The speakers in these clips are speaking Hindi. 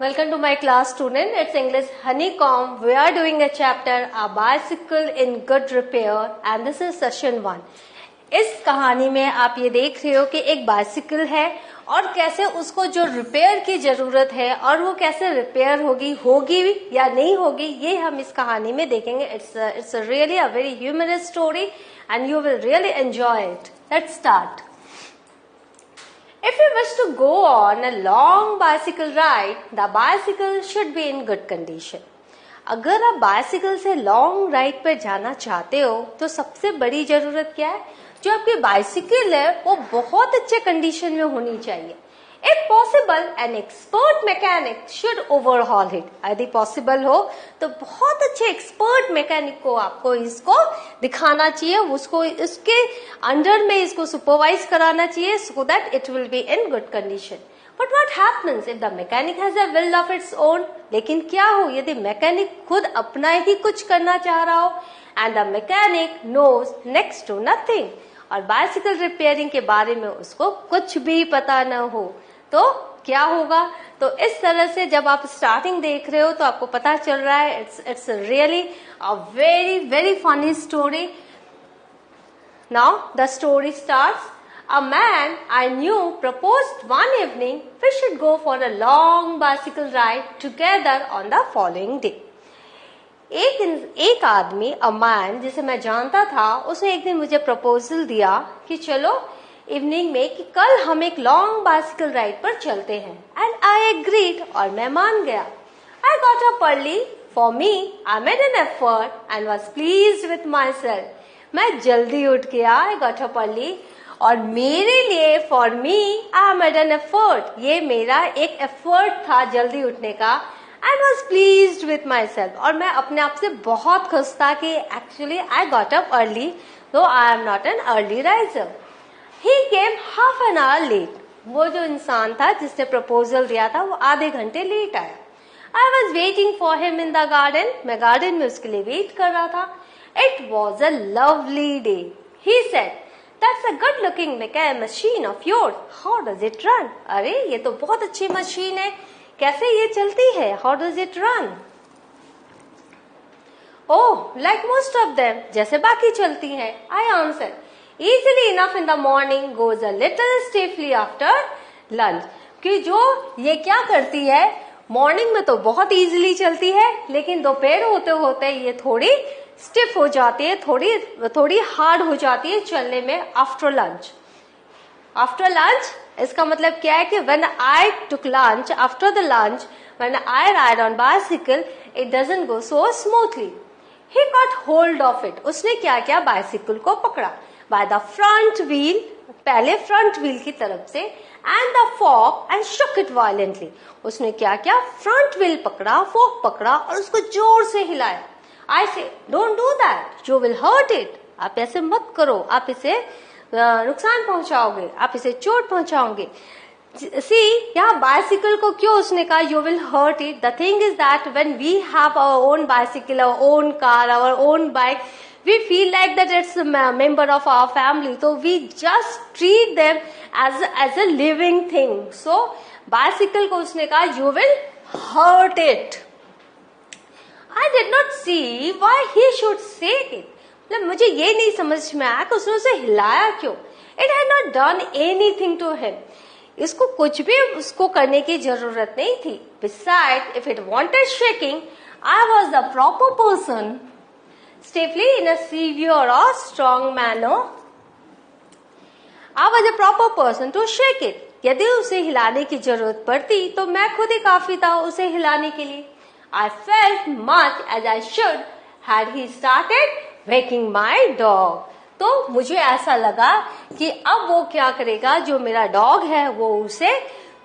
Welcome to my class, student. It's English Honeycomb. We are doing a chapter, A Bicycle in Good Repair, and this is session 1. इस कहानी में आप ये देख रहे हो कि एक बाइसिकल है और कैसे उसको जो रिपेयर की जरूरत है और वो कैसे रिपेयर होगी या नहीं होगी, ये हम इस कहानी में देखेंगे. It's really a very humorous story and you will really enjoy it. Let's start. If you wish to go on a long bicycle ride, the bicycle should be in good condition. अगर आप बाइसिकल से लॉन्ग राइड पर जाना चाहते हो तो सबसे बड़ी जरूरत क्या है? जो आपकी बाइसिकल है वो बहुत अच्छे कंडीशन में होनी चाहिए. If possible, an expert mechanic should overhaul it. यदि पॉसिबल हो तो बहुत अच्छे एक्सपर्ट मैकेनिक को आपको इसको दिखाना चाहिए, उसको इसके अंडर में इसको सुपरवाइज कराना चाहिए, so that it will be in good condition. But what happens if the mechanic has a will of its own? लेकिन क्या हो यदि मैकेनिक खुद अपना ही कुछ करना चाह रहा हो, and the mechanic knows next to nothing, और बाइसिकल रिपेयरिंग के बारे में उसको कुछ भी पता न हो, तो क्या होगा? तो इस तरह से जब आप स्टार्टिंग देख रहे हो तो आपको पता चल रहा है it's really a very very funny story. Now the story starts. A man I knew proposed one evening we should go for a long bicycle ride together on the following day. एक आदमी, a man जिसे मैं जानता था, उसने एक दिन मुझे प्रपोजल दिया कि चलो इवनिंग में कि कल हम एक लॉन्ग बाइसिकल राइड पर चलते हैं. एंड आई एग्रीड, और मैं मान गया. आई got up early. For me I made an effort and was pleased with my self. मैं जल्दी उठ गया. आई गॉट अप अर्ली, और मेरे लिए for me I made an effort, ये मेरा एक एफर्ट था जल्दी उठने का. And was pleased with myself, और मैं अपने आप से बहुत खुश था कि actually I got up early though I am not an early riser. He came half an hour late. वो जो इंसान था जिसने प्रपोजल दिया था वो आधे घंटे लेट आया. I was waiting for him in the garden. मैं गार्डन में उसके लिए वेट कर रहा था. It was a lovely day. He said, "That's a good-looking machine of yours. How does it run?" अरे ये तो बहुत अच्छी मशीन है, कैसे ये चलती है? How does it run? Oh, like most of them, जैसे बाकी चलती हैं. I answered. Easily enough in the morning, goes a little stiffly after lunch. कि जो ये क्या करती है, मॉर्निंग में तो बहुत इजीली चलती है, लेकिन दोपहर होते होते ये थोड़ी स्टिफ हो जाती है, थोड़ी हार्ड हो जाती है चलने में आफ्टर लंच. आफ्टर लंच इसका मतलब क्या है कि when I took lunch, after the lunch, when I ride on bicycle, it doesn't go so smoothly. He got hold of it. उसने क्या किया? बाइसिकल को पकड़ा. By the front wheel, पहले फ्रंट व्हील की तरफ से, and the fork, and shook it violently. उसने क्या किया? फ्रंट व्हील पकड़ा, फोर्क पकड़ा और उसको जोर से हिलाया. I say, don't do that. You will hurt it. आप ऐसे मत करो, आप इसे नुकसान पहुंचाओगे, आप इसे चोट पहुंचाओगे. See, यहाँ बाइसिकल को क्यों उसने कहा you will hurt it? The thing is that when we have our own bicycle, our own car, our own bike, we feel like that it's a member of our family, so we just treat them as a living thing. So bicycle को उसने कहा you will hurt it. I did not see why he should say it. मतलब मुझे ये नहीं समझ में आया कि उसने उसे हिलाया क्यों. It had not done anything to him. इसको कुछ भी उसको करने की जरूरत नहीं थी. Besides, if it wanted shaking, I was the proper person, stiffly in a severe or strong manner. I was a proper person to shake it. यदि उसे हिलाने की जरूरत पड़ती तो मैं खुद ही काफी था उसे हिलाने के लिए. I felt much as I should had he started waking my dog. तो मुझे ऐसा लगा कि अब वो क्या करेगा, जो मेरा डॉग है वो उसे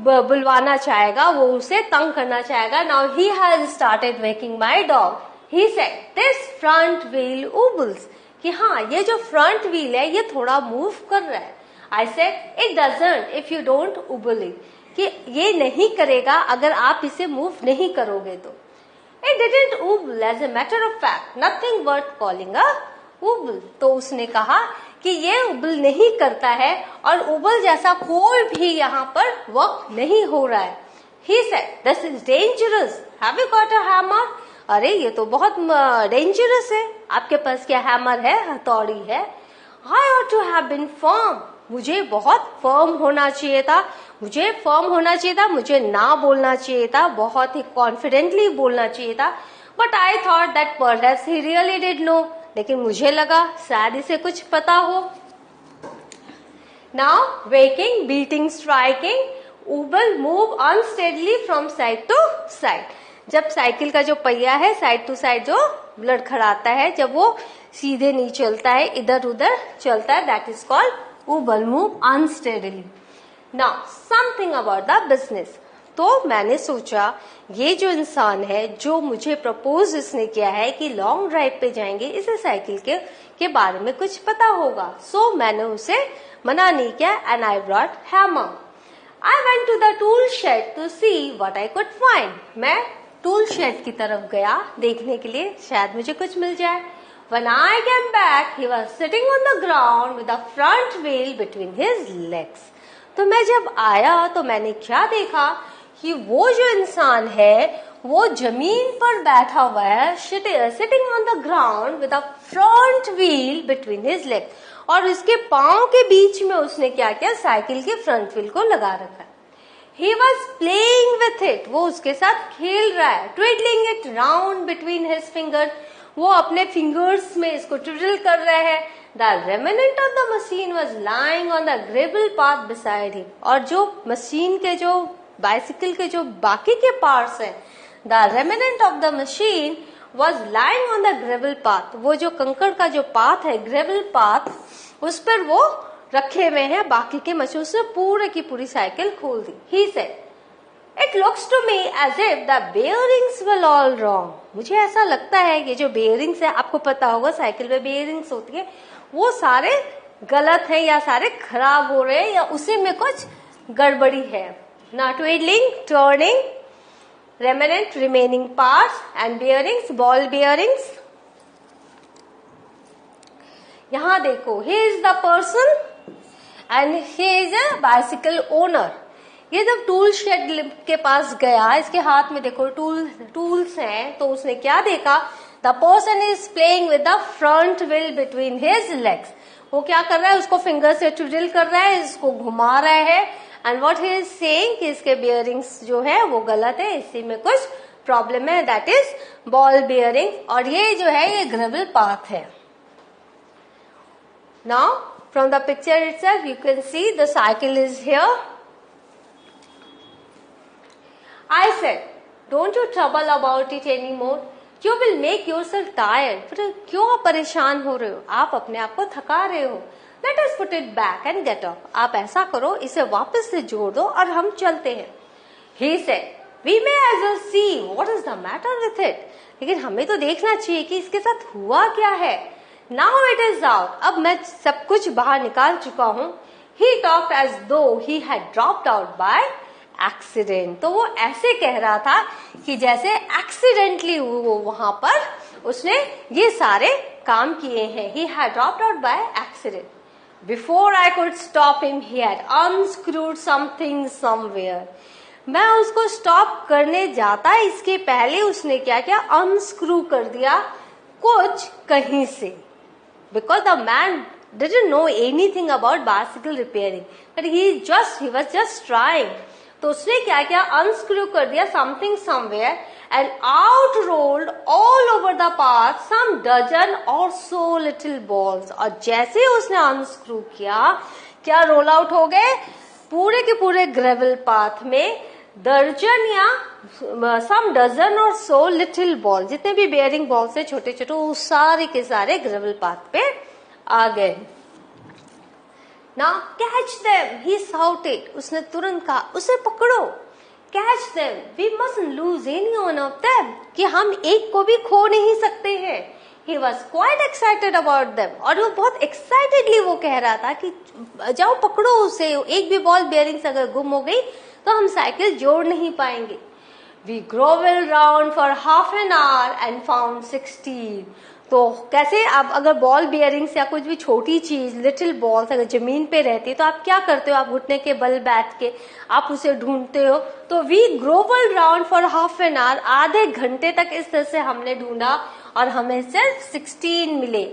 बुलवाना चाहेगा, वो उसे तंग करना चाहेगा. Now he has started waking my dog. He said, "This front wheel wobbles." कि हाँ, ये जो फ्रंट व्हील है ये थोड़ा मूव कर रहा है. I said, "It doesn't if you don't wobble it." कि ये नहीं करेगा अगर आप इसे मूव नहीं करोगे तो. It didn't wobble as a matter of fact, nothing worth calling a wobble. तो उसने कहा कि ये उबल नहीं करता है और उबल जैसा कोई भी यहाँ पर वर्क नहीं हो रहा है. He said, "This is dangerous. Have you got a hammer?" अरे ये तो बहुत डेंजरस है, आपके पास क्या हैमर है, हथौड़ी है? I ought to have been firm. मुझे बहुत फर्म होना चाहिए था, मुझे ना बोलना चाहिए था, बहुत ही कॉन्फिडेंटली बोलना चाहिए था. But I thought that perhaps he really did know. लेकिन मुझे लगा शायद इसे कुछ पता हो. Now waking, beating, striking, Ubal move unsteadily from side to side. जब साइकिल का जो पहिया है साइड टू साइड जो लड़खड़ाता है, जब वो सीधे नहीं चलता है, इधर उधर चलता है, दैट इज कॉल्ड उबल move unsteadily. Now something about the business. तो मैंने सोचा ये जो इंसान है, जो मुझे प्रपोज इसने किया है कि लॉन्ग ड्राइव पे जाएंगे, इसे साइकिल के बारे में कुछ पता होगा. सो मैंने उसे मना नहीं किया and I brought hammer. I went to the tool shed to see what I could find. मैं टूल शेड की तरफ गया देखने के लिए शायद मुझे कुछ मिल जाए. When I came back, he was sitting on the ground with the front wheel between his legs. तो मैं जब आया तो मैंने क्या देखा कि वो जो इंसान है वो जमीन पर बैठा हुआ है, sitting on the ground with the front wheel between his legs. और उसके पांव के बीच में उसने क्या किया, साइकिल के फ्रंट व्हील को लगा रखा है. He was playing with it. वो उसके साथ खेल रहा है. Twiddling it round between his fingers. वो अपने फिंगर्स में इसको ट्विडल कर रहे हैं. The remnant of the machine was lying on the gravel path beside him. और जो मशीन के जो बाइसिकल के जो बाकी के पार्ट्स हैं, the remnant of the machine was lying on the gravel path. वो जो कंकड़ का जो पाथ है, gravel path, उस पर वो रखे हुए हैं बाकी के मशीन. उसने पूरे की पूरी साइकिल खोल दी. He said, "It looks to me as if the bearings were all wrong." मुझे ऐसा लगता है ये जो बेयरिंग्स है, आपको पता होगा साइकिल में बेयरिंग्स होती है, वो सारे गलत हैं या सारे खराब हो रहे हैं या उसी में कुछ गड़बड़ी है. Now twiddling, turning, remaining parts and bearings, ball bearings. यहाँ देखो, he is the person and he is a bicycle owner. ये जब टूल शेड के पास गया, इसके हाथ में देखो टूल्स हैं, तो उसने क्या देखा, the person is playing with the front wheel between his legs. वो क्या कर रहा है, उसको फिंगर से ट्विडल कर रहा है, इसको घुमा रहा है. And what he is saying कि इसके बियरिंग्स जो है वो गलत है, इसी में कुछ प्रॉब्लम है, दैट इज बॉल बियरिंग. और ये जो है ये ग्रेवल पाथ है. Now from the picture itself you can see the cycle is here. I said, "Don't you trouble about it anymore. You will make yourself tired." फिर क्यों आप परेशान हो रहे हो, आप अपने आप को थका रहे हो. Let us put it back and get off. आप ऐसा करो, इसे वापस से जोड़ दो और हम चलते हैं. He said, "We may as well see what is the matter with it." लेकिन हमें तो देखना चाहिए कि इसके साथ हुआ क्या है. Now it is out. अब मैं सब कुछ बाहर निकाल चुका हूँ. He talked as though he had dropped out by accident. तो वो ऐसे कह रहा था कि जैसे एक्सीडेंटली वो वहां पर उसने ये सारे काम किए हैं. He had dropped out by accident. Before I could stop him, he had unscrewed something somewhere. मैं उसको स्टॉप करने जाता इसके पहले उसने क्या किया, अनस्क्रू कर दिया कुछ कहीं से. Because the man didn't know anything about bicycle repairing, but he was just trying. तो उसने क्या किया, अनस्क्रू कर दिया something somewhere and out rolled all over the path some dozen or so little balls. और जैसे ही उसने अनस्क्रू किया, क्या रोल आउट हो गए, पूरे के पूरे ग्रेवल पाथ में दर्जन या सम dozen or so little ball, जितने भी बेयरिंग बॉल्स है छोटे छोटे, वो सारे के सारे ग्रेवल पाथ पे आ गए. Now catch them, he shouted. उसने तुरंत कहा, उसे पकड़ो. Catch them, we mustn't lose any one of them. कि हम एक को भी खो नहीं सकते हैं. He was quite excited about them. और वो बहुत excitedly वो कह रहा था कि जाओ पकड़ो उसे, एक भी बॉल बेयरिंग्स अगर गुम हो गई तो हम साइकिल जोड़ नहीं पाएंगे. We grovelled round for half an hour and found 16. तो कैसे आप अगर बॉल बियरिंग्स या कुछ भी छोटी चीज लिटिल बॉल्स अगर जमीन पे रहती है तो आप क्या करते हो, आप घुटने के बल बैठ के आप उसे ढूंढते हो। तो we grovel round for half an hour, आधे घंटे तक इस तरह से हमने ढूंढा और हमें सिर्फ 16 मिले।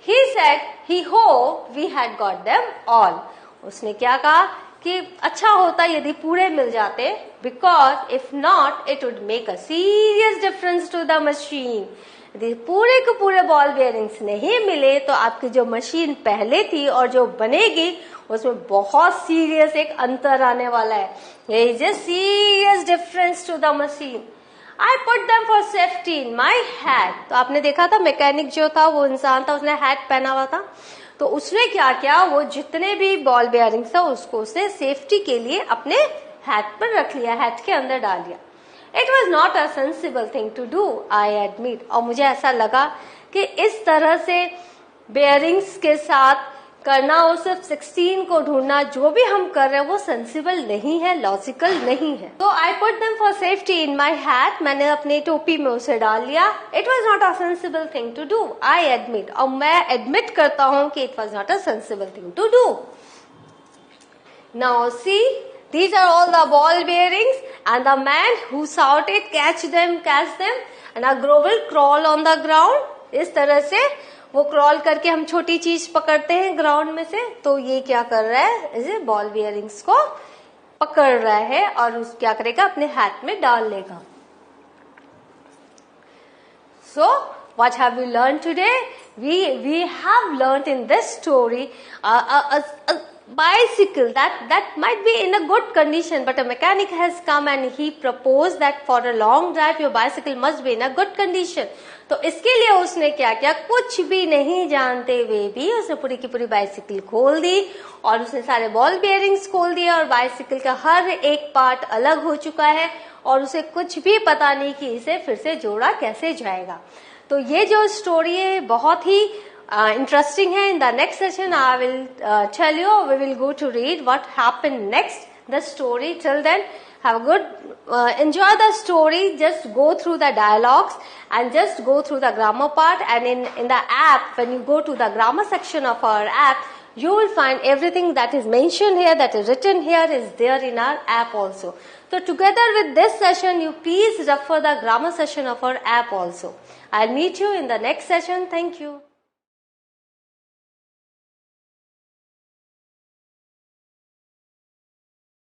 He said he hoped we had got them all. उसने क्या कहा कि अच्छा होता यदि पूरे मिल जाते, because if not it would make a serious difference to the machine. यदि पूरे के पूरे बॉल बेयरिंग्स नहीं मिले तो आपकी जो मशीन पहले थी और जो बनेगी उसमें बहुत सीरियस एक अंतर आने वाला है। There is a serious difference to the machine. I put them for safety in my hat. तो आपने देखा था मैकेनिक जो था वो इंसान था, उसने हैट पहना हुआ था। तो उसने क्या किया, वो जितने भी बॉल बेयरिंग्स था उसको उसने सेफ्टी के लिए अपने हैट पर रख लिया, हैट के अंदर डाल दिया। It was not a sensible thing to do, I admit. और मुझे ऐसा लगा कि इस तरह से बेयरिंग्स के साथ करना और सिर्फ 16 को ढूंढना जो भी हम कर रहे हैं वो सेंसिबल नहीं है, लॉजिकल नहीं है। तो I put them for safety in my hat, मैंने अपनी टोपी में उसे डाल लिया। It was not a sensible thing to do, I admit. और मैं एडमिट करता हूं कि it was not a sensible thing to do. Now see, these are all the ball bearings and the man who shouted catch them and a grovel crawl on the ground. इस तरह से वो क्रॉल करके हम छोटी चीज पकड़ते हैं ग्राउंड में से, तो ये क्या कर रहा है, इसे बॉल बियरिंग्स को पकड़ रहा है और उस क्या करेगा, अपने हाथ में डाल लेगा। So what have we learned today? We have learned in this story a bicycle that might be in a good condition, but a mechanic has come and he proposed that for a long drive your bicycle must be in a good condition. तो इसके लिए उसने क्या किया, कुछ भी नहीं जानते हुए भी उसने पूरी की पूरी बाइसिकल खोल दी और उसने सारे बॉल बियरिंग्स खोल दिए और बाइसिकल का हर एक पार्ट अलग हो चुका है और उसे कुछ भी पता नहीं कि इसे फिर से जोड़ा कैसे जाएगा। तो ये जो स्टोरी है बहुत ही interesting है। In the next session I will tell you, we will go to read what happened next, the story. Till then, have a good enjoy the story, just go through the dialogues and just go through the grammar part, and in the app, when you go to the grammar section of our app, you will find everything that is mentioned here, that is written here, is there in our app also. So together with this session, you please refer the grammar session of our app also. I'll meet you in the next session. Thank you.